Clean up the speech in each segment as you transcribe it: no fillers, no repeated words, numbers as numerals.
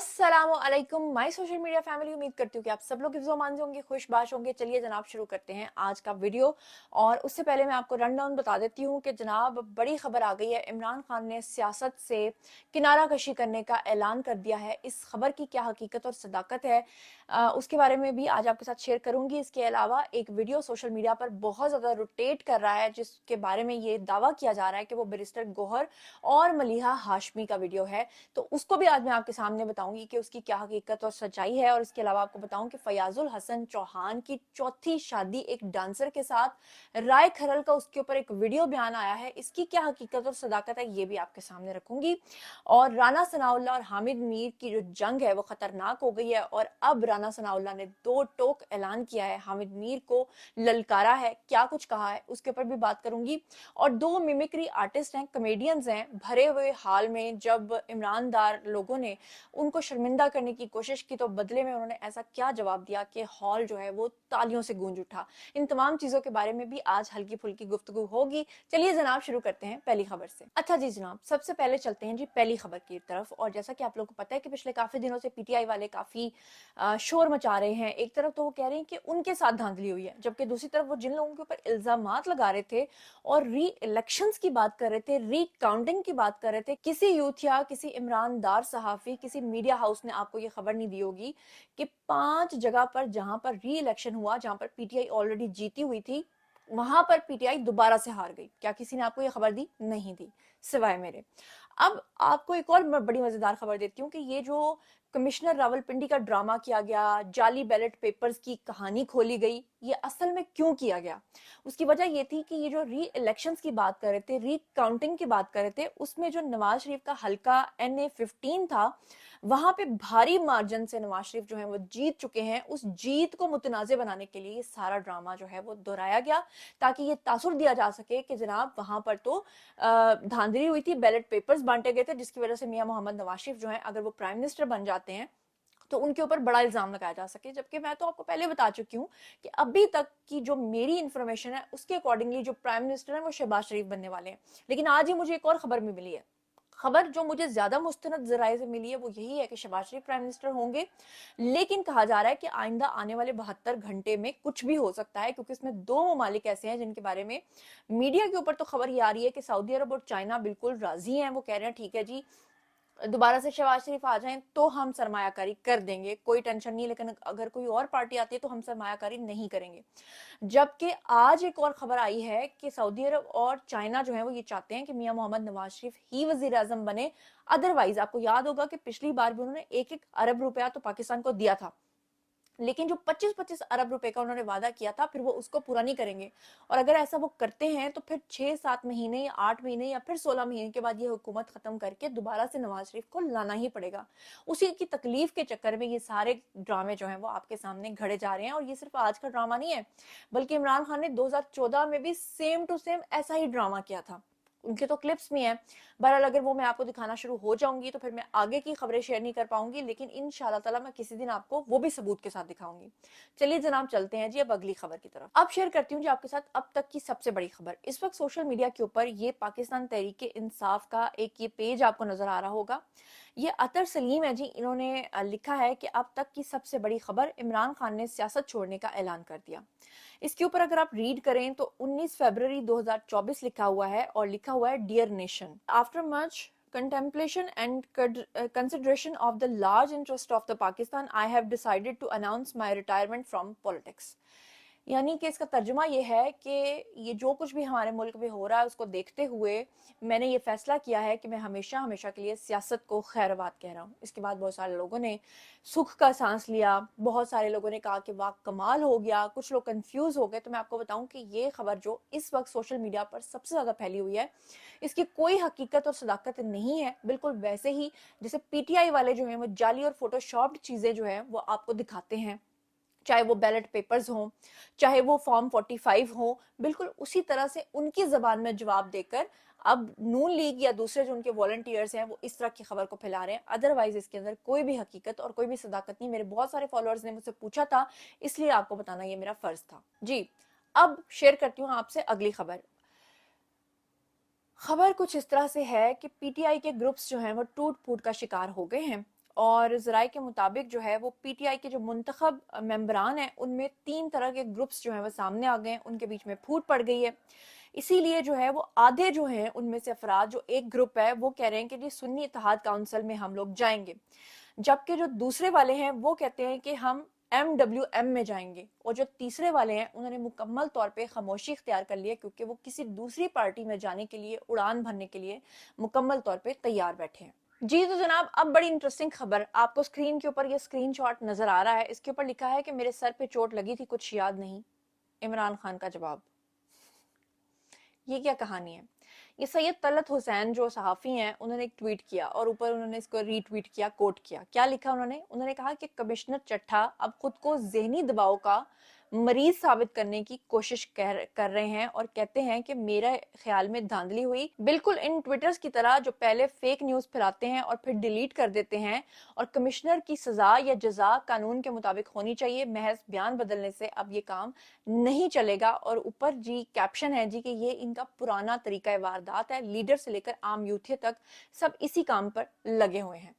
अस्सलामुअलैकुम my social media family. उम्मीद करती हूँ कि आप सब लोग हिफ्ज़-ओ-अमान से होंगे, खुशबाश होंगे। चलिए जनाब शुरू करते हैं आज का वीडियो। और उससे पहले मैं आपको रन डाउन बता देती हूँ कि जनाब बड़ी खबर आ गई है। इमरान खान ने सियासत से किनारा कशी करने का ऐलान कर दिया है। इस खबर की क्या हकीकत और सदाकत है उसके बारे में भी आज आपके साथ शेयर करूंगी। इसके अलावा एक वीडियो सोशल मीडिया पर बहुत ज़्यादा रोटेट कर रहा है जिसके बारे में ये दावा किया जा रहा है कि वो बैरिस्टर गौहर और मलिहा हाशमी का वीडियो है। तो उसको भी आज मैं आपके सामने बताऊंगी कि उसकी क्या हकीकत और सच्चाई है। और इसके अलावा आपको बताऊं कि फयाजुल हसन चौहान की चौथी शादी एक डांसर के साथ राय खरल का उसके ऊपर एक वीडियो बयान आया है। इसकी क्या हकीकत और सदाकत है ये भी आपके सामने रखूंगी। और राना सनाउल्लाह और हामिद मीर की जो जंग है वो खतरनाक हो गई है। और अब राना सनाउल्लाह ने दो टोक ऐलान किया है, हामिद मीर को ललकारा है, क्या कुछ कहा है उसके ऊपर भी बात करूंगी। और दो मिमिक्री आर्टिस्ट हैं, कॉमेडियंस हैं, भरे हुए हाल में जब ईमानदार लोगों ने उनको शर्मिंदा करने की कोशिश की तो बदले में उन्होंने ऐसा क्या जवाब दिया कि हॉल जो है वो तालियों से गूंज उठा। इन तमाम चीजों के बारे में भी आज हल्की फुल्की गुफ्तगू होगी। चलिए जनाब शुरू करते हैं पहली खबर से। अच्छा जी जनाब, सबसे पहले चलते हैं जी पहली खबर की तरफ। और जैसा कि आप लोगों को पता है कि पिछले काफी दिनों से पीटीआई वाले काफी शोर मचा रहे हैं। एक तरफ तो वो कह रहे हैं कि उनके साथ धांधली हुई है, जबकि दूसरी तरफ वो जिन लोगों के ऊपर इल्जामात लगा रहे थे और री इलेक्शंस की बात कर रहे थे, री काउंटिंग की बात कर रहे थे, किसी यूथ या किसी ईमानदार सहाफी, किसी मीडिया हाउस ने आपको ये खबर नहीं दी होगी कि 5 जगह पर जहां पर री इलेक्शन हुआ, जहां पर पीटीआई ऑलरेडी जीती हुई थी, वहां पर पीटीआई दोबारा से हार गई। क्या किसी ने आपको ये खबर दी? नहीं दी, सिवाय मेरे। अब आपको एक और बड़ी मजेदार खबर देती हूँ कि ये जो कमिश्नर रावलपिंडी का ड्रामा किया गया, जाली बैलेट पेपर्स की कहानी खोली गई, ये असल में क्यों किया गया? उसकी वजह ये थी कि ये जो री इलेक्शंस की बात कर रहे थे, री काउंटिंग की बात कर रहे थे, उसमें जो नवाज शरीफ का हल्का NA-15 था, वहां पे भारी मार्जिन से नवाज शरीफ जो है वो जीत चुके हैं। उस जीत को मुतनाज़ बनाने के लिए ये सारा ड्रामा जो है वो दोहराया गया, ताकि ये तासुर दिया जा सके कि जनाब वहां पर तो धांधली हुई थी, बैलेट पेपर्स बांटे गए थे, जिसकी वजह से मियां मोहम्मद नवाज शरीफ जो है अगर वो प्राइम मिनिस्टर बन जाते हैं तो उनके ऊपर बड़ा इल्जाम लगाया जा सके। जबकि मैं तो आपको पहले बता चुकी हूँ कि अभी तक की जो मेरी इंफॉर्मेशन है उसके अकॉर्डिंगली जो प्राइम मिनिस्टर है वो शहबाज शरीफ बनने वाले हैं। लेकिन आज ही मुझे एक और खबर भी मिली है। खबर जो मुझे ज्यादा मुस्तनद जराये से मिली है वो यही है कि शहबाज शरीफ प्राइम मिनिस्टर होंगे। लेकिन कहा जा रहा है कि आइंदा आने वाले 72 घंटे में कुछ भी हो सकता है, क्योंकि इसमें दो ममालिक ऐसे हैं जिनके बारे में मीडिया के ऊपर तो खबर ये आ रही है कि सऊदी अरब और चाइना बिल्कुल राजी हैं। वो कह रहे हैं ठीक है जी, दोबारा से शहबाज शरीफ आ जाएं तो हम सरमायाकारी कर देंगे, कोई टेंशन नहीं, लेकिन अगर कोई और पार्टी आती है तो हम सरमायाकारी नहीं करेंगे। जबकि आज एक और खबर आई है कि सऊदी अरब और चाइना जो है वो ये चाहते हैं कि मियां मोहम्मद नवाज शरीफ ही वजीर आजम बने। अदरवाइज आपको याद होगा कि पिछली बार भी उन्होंने 1-1 अरब रुपया तो पाकिस्तान को दिया था, लेकिन जो 25-25 अरब रुपए का उन्होंने वादा किया था फिर वो उसको पूरा नहीं करेंगे। और अगर ऐसा वो करते हैं तो फिर 6-7 महीने या 8 महीने या फिर 16 महीने के बाद ये हुकूमत खत्म करके दोबारा से नवाज शरीफ को लाना ही पड़ेगा। उसी की तकलीफ के चक्कर में ये सारे ड्रामे जो हैं वो आपके सामने घड़े जा रहे हैं। और ये सिर्फ आज का ड्रामा नहीं है, बल्कि इमरान खान ने 2014 में भी सेम टू सेम ऐसा ही ड्रामा किया था। उनके तो क्लिप्स में है। बहरहाल अगर वो मैं आपको दिखाना शुरू हो जाऊंगी तो फिर मैं आगे की खबरें शेयर नहीं कर पाऊंगी, लेकिन इंशाल्लाह ताला मैं किसी दिन आपको वो भी सबूत के साथ दिखाऊंगी। चलिए जनाब चलते हैं जी अब अगली खबर की तरफ। अब शेयर करती हूँ जी आपके साथ अब तक की सबसे बड़ी खबर। इस वक्त सोशल मीडिया के ऊपर ये पाकिस्तान तहरीक इंसाफ का एक ये पेज आपको नजर आ रहा होगा। ये अतर सलीम है जी, इन्होंने लिखा है कि अब तक की सबसे बड़ी खबर, इमरान खान ने सियासत छोड़ने का ऐलान कर दिया। इसके ऊपर अगर आप रीड करें तो 19 फरवरी 2024 लिखा हुआ है और लिखा हुआ है dear nation, after much contemplation and consideration of the large interest of the Pakistan, I have decided to announce my retirement from politics। यानी कि इसका तर्जुमा ये है कि ये जो कुछ भी हमारे मुल्क में हो रहा है उसको देखते हुए मैंने ये फैसला किया है कि मैं हमेशा हमेशा के लिए सियासत को खैरबाद कह रहा हूँ। इसके बाद बहुत सारे लोगों ने सुख का सांस लिया, बहुत सारे लोगों ने कहा कि वाह कमाल हो गया, कुछ लोग कंफ्यूज हो गए। तो मैं आपको बताऊं कि ये खबर जो इस वक्त सोशल मीडिया पर सबसे ज्यादा फैली हुई है, इसकी कोई हकीकत और सदाकत नहीं है। बिल्कुल वैसे ही जैसे पीटीआई वाले जो है वो जाली और फोटोशॉप्ड चीजें जो है वो आपको दिखाते हैं, चाहे वो बैलेट पेपर्स हों, चाहे वो फॉर्म 45 हो, बिल्कुल उसी तरह से उनकी जबान में जवाब देकर अब नून लीग या दूसरे जो उनके वॉलंटियर्स हैं वो इस तरह की खबर को फैला रहे हैं। अदरवाइज इसके अंदर कोई भी हकीकत और कोई भी सदाकत नहीं। मेरे बहुत सारे फॉलोअर्स ने मुझसे पूछा था, इसलिए आपको बताना ये मेरा फर्ज था जी। अब शेयर करती हूँ आपसे अगली खबर। खबर कुछ इस तरह से है कि पीटीआई के ग्रुप्स जो हैं वो टूट फूट का शिकार हो गए हैं और ज़राए के मुताबिक जो है वो पीटीआई के जो मुंतखब मेंबरान हैं उनमें 3 तरह के ग्रुप्स जो हैं वो सामने आ गए हैं, उनके बीच में फूट पड़ गई है। इसीलिए जो है वो आधे जो हैं उनमें से अफराद, जो एक ग्रुप है वो कह रहे हैं कि जी सुन्नी इत्तेहाद काउंसिल में हम लोग जाएंगे, जबकि जो दूसरे वाले हैं वो कहते हैं कि हम MWM में जाएंगे, और जो तीसरे वाले हैं उन्होंने मुकम्मल तौर पे खामोशी इख्तियार कर लिया क्योंकि वो किसी दूसरी पार्टी में जाने के लिए, उड़ान भरने के लिए मुकम्मल तौर पे तैयार बैठे हैं। जी तो जनाब, अब बड़ी इंटरेस्टिंग खबर आपको स्क्रीन के ऊपर ये स्क्रीनशॉट नजर आ रहा है। इसके ऊपर लिखा है कि मेरे सर पे चोट लगी थी, कुछ याद नहीं। इमरान खान का जवाब। ये क्या कहानी है? ये सैयद तलत हुसैन जो सहाफ़ी हैं उन्होंने एक ट्वीट किया और ऊपर उन्होंने इसको रीट्वीट किया, कोट किया। क्या लिखा उन्होंने कहा कि कमिश्नर चट्टा अब खुद को ज़हनी दबाव का मरीज साबित करने की कोशिश कर रहे हैं और कहते हैं कि मेरे ख्याल में धांधली हुई, बिल्कुल इन ट्विटर्स की तरह जो पहले फेक न्यूज़ फैलाते हैं और फिर डिलीट कर देते हैं। और कमिश्नर की सजा या जजा कानून के मुताबिक होनी चाहिए, महज बयान बदलने से अब ये काम नहीं चलेगा। और ऊपर जी कैप्शन है जी कि ये इनका पुराना तरीका वारदात है, लीडर से लेकर आम यूथिया तक सब इसी काम पर लगे हुए हैं।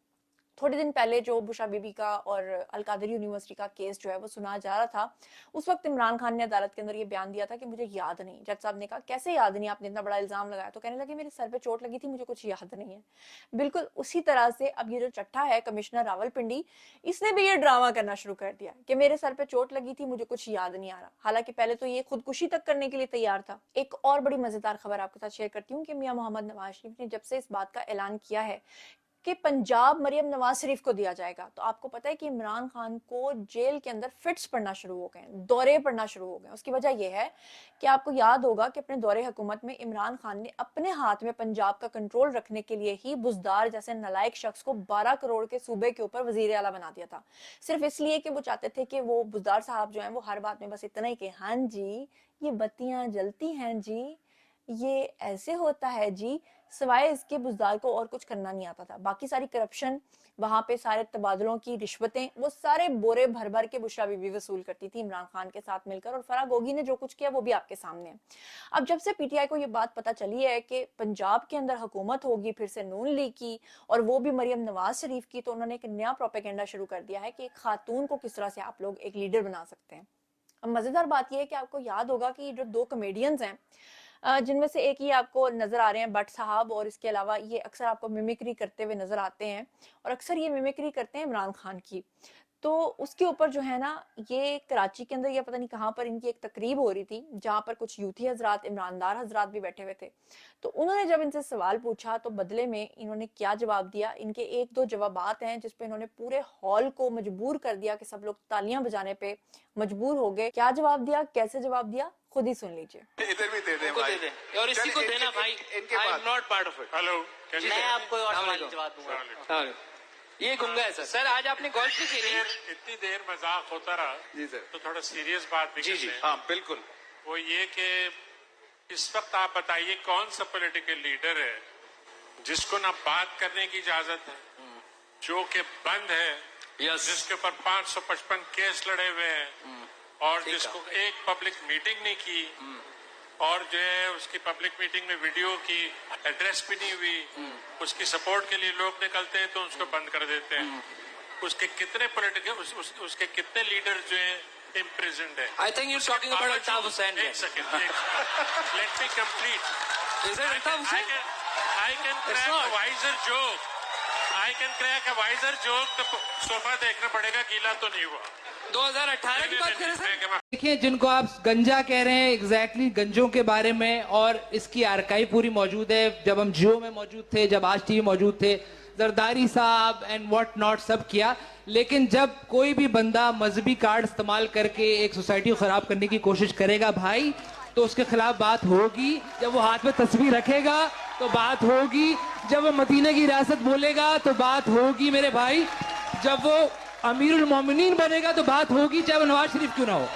थोड़े दिन पहले जो बुशरा बीबी का और अल-कादरी यूनिवर्सिटी का केस जो है वो सुना जा रहा था, उस वक्त इमरान खान ने अदालत के अंदर ये बयान दिया था कि मुझे याद नहीं। जज साहब ने कहा कैसे याद नहीं, आपने इतना बड़ा इल्जाम लगाया? तो कहने लगे मेरे सर पे चोट लगी थी, मुझे कुछ याद नहीं है। बिल्कुल उसी तरह से अब ये जो चट्टा है कमिश्नर रावलपिंडी, इसने भी ये ड्रामा करना शुरू कर दिया कि मेरे सर पे चोट लगी थी, मुझे कुछ याद नहीं आ रहा। हालांकि पहले तो ये खुदकुशी तक करने के लिए तैयार था। एक और बड़ी मजेदार खबर आपके साथ शेयर करती हूँ कि मियां मोहम्मद नवाज शरीफ ने जब से इस बात का ऐलान किया है कि पंजाब मरियम नवाज शरीफ को दिया जाएगा, तो आपको पता है कि इमरान खान को जेल के अंदर फिट्स पड़ना शुरू हो गए, दौरे पड़ना शुरू हो गए। उसकी वजह यह है कि आपको याद होगा कि अपने दौरे हुकूमत में इमरान खान ने अपने हाथ में पंजाब का कंट्रोल रखने के लिए ही बुजदार जैसे नालायक शख्स को 12 करोड़ के सूबे के ऊपर वजीर आला बना दिया था, सिर्फ इसलिए कि वो चाहते थे कि वो बुजदार साहब जो है वो हर बात में बस इतना ही कि हाँ जी ये बत्तियां जलती हैं जी, ये ऐसे होता है जी, सिवाय इसके बुजदार को और कुछ करना नहीं आता था। बाकी सारी करप्शन, वहां पे सारे तबादलों की रिश्वतें, वो सारे बोरे भर भर के बुशरा बीबी वसूल करती थी इमरान खान के साथ मिलकर, और फराह गोगी ने जो कुछ किया वो भी आपके सामने है। अब जब से पीटीआई को ये बात पता चली है कि पंजाब के अंदर हुकूमत होगी फिर से नून लीग की, और वो भी मरियम नवाज शरीफ की, तो उन्होंने एक नया प्रोपेगेंडा शुरू कर दिया है कि एक खातून को किस तरह से आप लोग एक लीडर बना सकते हैं। अब मजेदार बात यह है कि आपको याद होगा कि जो 2 कॉमेडियंस हैं, जिनमें से एक ही आपको नजर आ रहे हैं भट्ट साहब, और इसके अलावा ये अक्सर आपको मिमिक्री करते हुए नजर आते हैं, और अक्सर ये मिमिक्री करते हैं इमरान खान की। तो उसके ऊपर जो है ना, ये कराची के अंदर या पता नहीं कहाँ पर इनकी एक तकरीब हो रही थी जहां पर कुछ यूथी हजरात, इमरानदार हजरात भी बैठे हुए थे। तो उन्होंने जब इनसे सवाल पूछा तो बदले में इन्होंने क्या जवाब दिया, इनके एक दो जवाबात हैं जिसपे इन्होंने पूरे हॉल को मजबूर कर दिया कि सब लोग तालियां बजाने पे मजबूर हो गए। क्या जवाब दिया, कैसे जवाब दिया, खुद ही सुन लीजिए। इधर भी दे दें भाई, और इसी को देना भाई, I am not part of it. Hello, मैं आपको और सवाल जवाब दूंगा। ये गुंगा है सर। सर आज आपने गोल्फ भी खेली? इतनी देर मजाक होता रहा जी सर, तो थोड़ा सीरियस बात भी जी जी, करते हैं। हाँ बिल्कुल। वो ये कि इस वक्त आप बताइए कौन सा पॉलिटिकल लीडर है जिसको ना बात करने की इजाजत है, जो कि बंद है, जिसके ऊपर 555 केस लड़े हुए हैं, और जिसको एक पब्लिक मीटिंग नहीं की, और जो है उसकी पब्लिक मीटिंग में वीडियो की एड्रेस भी नहीं हुई, उसकी सपोर्ट के लिए लोग निकलते हैं तो उसको बंद कर देते हैं। उसके कितने पॉलिटिकल उसके कितने लीडर जो हैं इम्प्रिजन्ड है। I think you are talking about Altaf Hussain. एक second, let me complete. Is it Altaf Hussain? I can crack a wiser joke. I can crack a wiser joke. तो सोफा देखना पड़ेगा, गीला तो नहीं हुआ। 2018 की बात करें सर। देखिए, जिनको आप गंजा कह रहे हैं, एग्जैक्टली गंजों के बारे में, और इसकी आर्काइव पूरी मौजूद है। जब हम जियो में मौजूद थे, जब आज टीवी मौजूद थे, जरदारी साहब एंड व्हाट नॉट सब किया। लेकिन जब कोई भी बंदा मजहबी कार्ड इस्तेमाल करके एक सोसाइटी को खराब करने की कोशिश करेगा भाई, तो उसके खिलाफ बात होगी। जब वो हाथ में तस्वीर रखेगा तो बात होगी। जब वो मदीने की रियासत बोलेगा तो बात होगी मेरे भाई। जब वो अमीरुल मोमिनीन बनेगा तो बात होगी, चाहे वो नवाज शरीफ क्यों ना हो।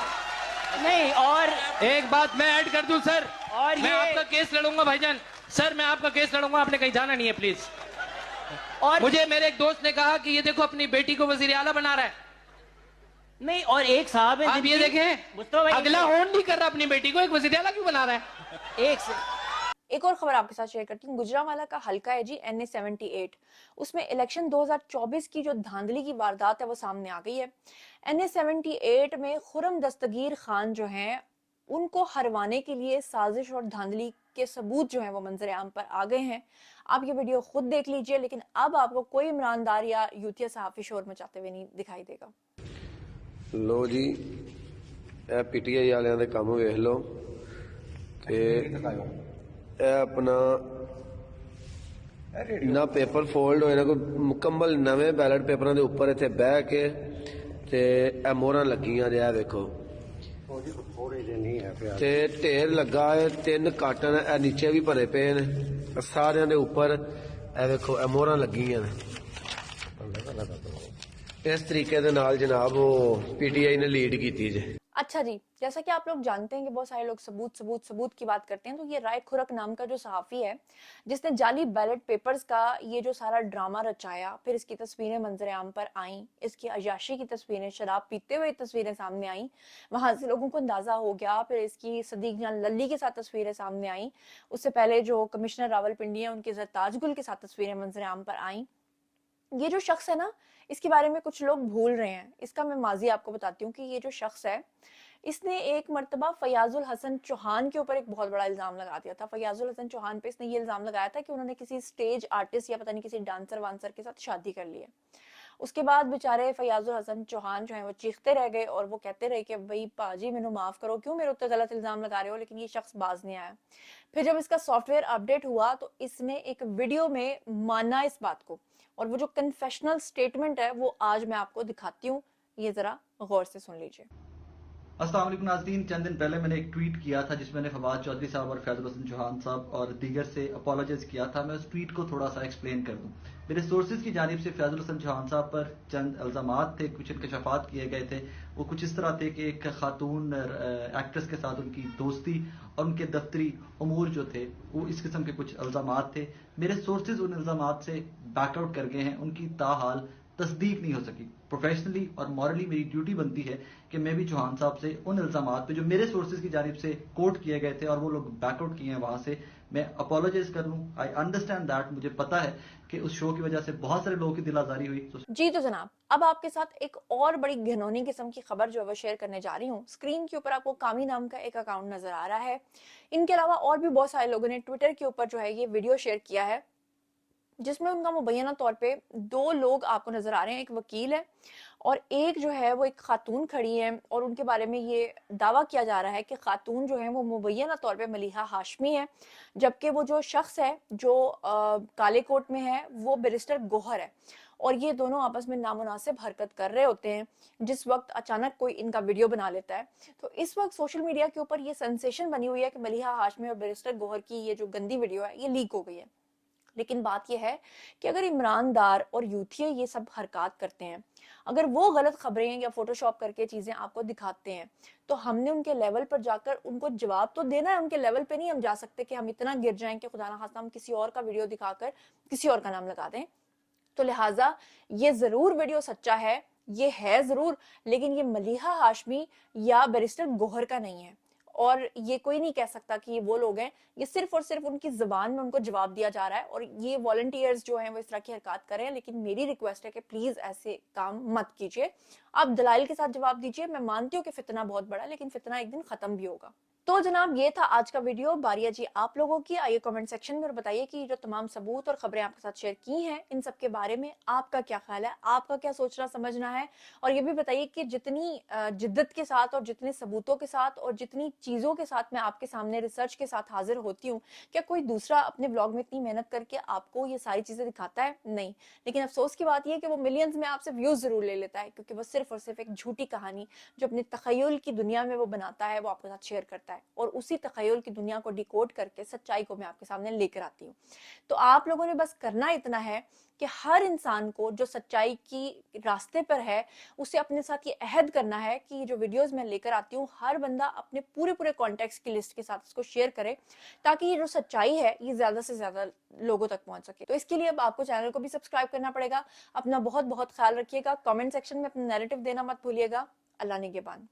नहीं, और एक बात मैं ऐड कर दूं सर, और मैं ये आपका केस लड़ूंगा भाईजान। सर मैं आपका केस लड़ूंगा, आपने कहीं जाना नहीं है प्लीज। और मुझे मेरे एक दोस्त ने कहा कि ये देखो अपनी बेटी को वजीर आला बना रहा है। नहीं, और एक साहब है आप ये देखें, मुस्तफा भाई, अगला ऑन नहीं कर रहा अपनी बेटी को, एक वजीर आला क्यों बना रहा है? एक से एक और खबर आपके साथ शेयर करती हूँ। गुजरांवाला का हल्का है जी NA 78, उसमें इलेक्शन 2024 की जो धांधली की वारदात है वो सामने आ गई है। NA 78 में खुर्रम दस्तगीर खान जो हैं उनको हरवाने के लिए साजिश और धांधली के सबूत जो हैं वो मंजर आम पर आ गए हैं। आप ये वीडियो खुद देख लीजिए, लेकिन अब आपको कोई इमरानदार या यूथिया सहाफी शोर मचाते हुए नहीं दिखाई देगा। लो जी, ਇਹ PTI ਵਾਲਿਆਂ ਦੇ ਕੰਮ ਵੇਖ ਲਓ ਤੇ ਇਹ ਆਪਣਾ ਨਾ ਪੇਪਰ ਫੋਲਡ ਹੋਏ ਨਾ ਕੋਈ ਮੁਕੰਮਲ ਨਵੇਂ ਬੈਲਟ ਪੇਪਰਾਂ ਦੇ ਉੱਪਰ ਇੱਥੇ ਬਹਿ ਕੇ ਤੇ ਇਹ ਮੋਹਰਾਂ ਲੱਗੀਆਂ ਰਿਹਾ ਵੇਖੋ ਤੇ ਢੇਰ ਲੱਗਾ ਹੈ 3 ਕਾਟਨ ਇਹ ਨੀਚੇ ਵੀ ਭਰੇ ਪਏ ਨੇ ਸਾਰਿਆਂ ਦੇ ਉੱਪਰ ਇਹ ਵੇਖੋ ਇਹ ਮੋਹਰਾਂ ਲੱਗੀਆਂ ਨੇ इस तरीके दे नाल जनाब वो PTI ने लीड की थी जे। अच्छा जी, जैसा कि आप लोग जानते हैं कि बहुत सारे लोग सबूत की बात करते हैं, तो ये राय खुरक नाम का जो सहाफी है जिसने जाली बैलेट पेपर्स का ये जो सारा ड्रामा रचाया, फिर इसकी तस्वीरें मंजर आम पर आई, इसकी अयाशी की तस्वीरें, शराब पीते हुए तस्वीरें सामने आई, वहां से लोगों को अंदाजा हो गया। फिर इसकी सदीक जान लल्ली के साथ तस्वीरें सामने आई, उससे पहले जो कमिश्नर रावलपिंडी है उनके ताजगुल के साथ तस्वीरें मंजर आम पर आई। ये जो शख्स है ना, इसके बारे में कुछ लोग भूल रहे हैं। इसका मैं माजी आपको बताती हूँ कि ये जो शख्स है इसने एक मर्तबा फयाजुल हसन चौहान के ऊपर एक बहुत बड़ा इल्जाम लगा दिया था। फयाजुल हसन चौहान पे इसने ये इल्जाम लगाया था कि उन्होंने किसी स्टेज आर्टिस्ट या पता नहीं किसी डांसर वांसर के साथ शादी कर ली है। उसके बाद बेचारे फयाजुल हसन चौहान जो है वो चीखते रह गए और वो कहते रहे कि भाई पाजी मैनू माफ करो, क्यों मेरे ऊपर गलत इल्जाम लगा रहे हो, लेकिन ये शख्स बाज नहीं आया। फिर जब इसका सॉफ्टवेयर अपडेट हुआ तो इसने एक वीडियो में माना इस बात को, और वो जो कन्फेशनल स्टेटमेंट है वो आज मैं आपको दिखाती हूँ, ये जरा गौर से सुन लीजिए। अस्सलाम वालेकुम नाज़रीन, चंद दिन पहले मैंने एक ट्वीट किया था जिसमें मैंने फवाद चौधरी साहब और फैजुल हसन चौहान साहब और दीगर से अपोलोजाइज किया था। मैं उस ट्वीट को थोड़ा सा एक्सप्लेन कर दूं। मेरे सोर्सेज की जानिब से फैजुल हसन चौहान साहब पर चंद इल्जामात थे, कुछ इंकशाफात किए गए थे। वो कुछ इस तरह थे कि एक खातून एक्ट्रेस के साथ उनकी दोस्ती और उनके दफ्तरी अमूर जो थे वो इस किस्म के कुछ इल्जामात थे। मेरे सोर्सेज उन इल्जामात से बैकआउट कर गए हैं, उनकी ताहाल तस्दीक नहीं हो सकी। प्रोफेशनली और मॉरली मेरी ड्यूटी बनती है कि मैं भी चौहान साहब से उन इल्जामात पे जो मेरे सोर्सेज की जानिब से कोट किए गए थे और वो लोग बैकआउट किए हैं वहां से, मैं अपोलोजाइज कर लूं। आई अंडरस्टैंड दैट, मुझे पता है कि उस शो की वजह से बहुत सारे लोगों की दिल आजारी हुई। जी तो जनाब, अब आपके साथ एक और बड़ी घिनौनी किस्म की खबर जो है वो शेयर करने जा रही हूँ। स्क्रीन के ऊपर आपको कामी नाम का एक अकाउंट नजर आ रहा है। इनके अलावा और भी बहुत सारे लोगों ने ट्विटर के ऊपर जो है ये वीडियो शेयर किया है, जिसमें उनका मुबैना तौर पे 2 लोग आपको नजर आ रहे हैं। एक वकील है और एक जो है वो एक खातून खड़ी है, और उनके बारे में ये दावा किया जा रहा है कि खातून जो है वो मुबैना तौर पे मलिहा हाशमी है, जबकि वो जो शख्स है जो काले कोट में है वो बैरिस्टर गोहर है। और ये दोनों आपस में नामुनासिब हरकत कर रहे होते हैं जिस वक्त अचानक कोई इनका वीडियो बना लेता है। तो इस वक्त सोशल मीडिया के ऊपर ये सेंसेशन बनी हुई है कि मलिहा हाशमी और बैरिस्टर गोहर की ये जो गंदी वीडियो है ये लीक हो गई है। लेकिन बात यह है कि अगर इमरानदार और यूथिया ये सब हरकत करते हैं, अगर वो गलत खबरें या फोटोशॉप करके चीजें आपको दिखाते हैं, तो हमने उनके लेवल पर जाकर उनको जवाब तो देना है। उनके लेवल पे नहीं हम जा सकते कि हम इतना गिर जाएं कि खुदा ना खास्ता हम किसी और का वीडियो दिखाकर किसी और का नाम लगा दें। तो लिहाजा ये जरूर वीडियो सच्चा है, ये है जरूर, लेकिन ये मलिहा हाशमी या बैरिस्टर गोहर का नहीं है। और ये कोई नहीं कह सकता कि ये वो लोग हैं। ये सिर्फ और सिर्फ उनकी जुबान में उनको जवाब दिया जा रहा है, और ये वॉलंटियर्स जो हैं वो इस तरह की हरकत कर रहे हैं। लेकिन मेरी रिक्वेस्ट है कि प्लीज ऐसे काम मत कीजिए, आप दलाइल के साथ जवाब दीजिए। मैं मानती हूँ कि फितना बहुत बड़ा है, लेकिन फितना एक दिन खत्म भी होगा। तो जनाब ये था आज का वीडियो। बारिया जी आप लोगों की, आइए कमेंट सेक्शन में और बताइए कि जो तमाम सबूत और खबरें आपके साथ शेयर की हैं इन सब के बारे में आपका क्या ख्याल है, आपका क्या सोचना समझना है। और ये भी बताइए कि जितनी जिद्दत के साथ और जितने सबूतों के साथ और जितनी चीजों के साथ मैं आपके सामने रिसर्च के साथ हाजिर होती हूँ, क्या कोई दूसरा अपने ब्लॉग में इतनी मेहनत करके आपको ये सारी चीजें दिखाता है? नहीं। लेकिन अफसोस की बात यह है कि वो मिलियंस में आपसे व्यूज जरूर ले लेता है, क्योंकि वो सिर्फ और सिर्फ एक झूठी कहानी जो अपने तखय्युल की दुनिया में वो बनाता है वो आपके साथ शेयर करता है, और उसी तखय्युल की दुनिया को डिकोड करके सच्चाई को मैं आपके सामने लेकर आती हूँ। तो आप लोगों ने बस करना इतना है कि हर इंसान को जो सच्चाई की रास्ते पर है उसे अपने साथ ये अहद करना है कि जो वीडियोस मैं लेकर आती हूँ हर बंदा अपने पूरे कॉन्टेक्स्ट की लिस्ट के साथ इसको शेयर करे, ताकि ये जो सच्चाई है ये ज्यादा से ज्यादा लोगों तक पहुंच सके। तो इसके लिए अब आपको चैनल को भी सब्सक्राइब करना पड़ेगा। अपना बहुत ख्याल रखिएगा। कमेंट सेक्शन में अपना नैरेटिव देना मत भूलिएगा। अल्लाह निगहबान।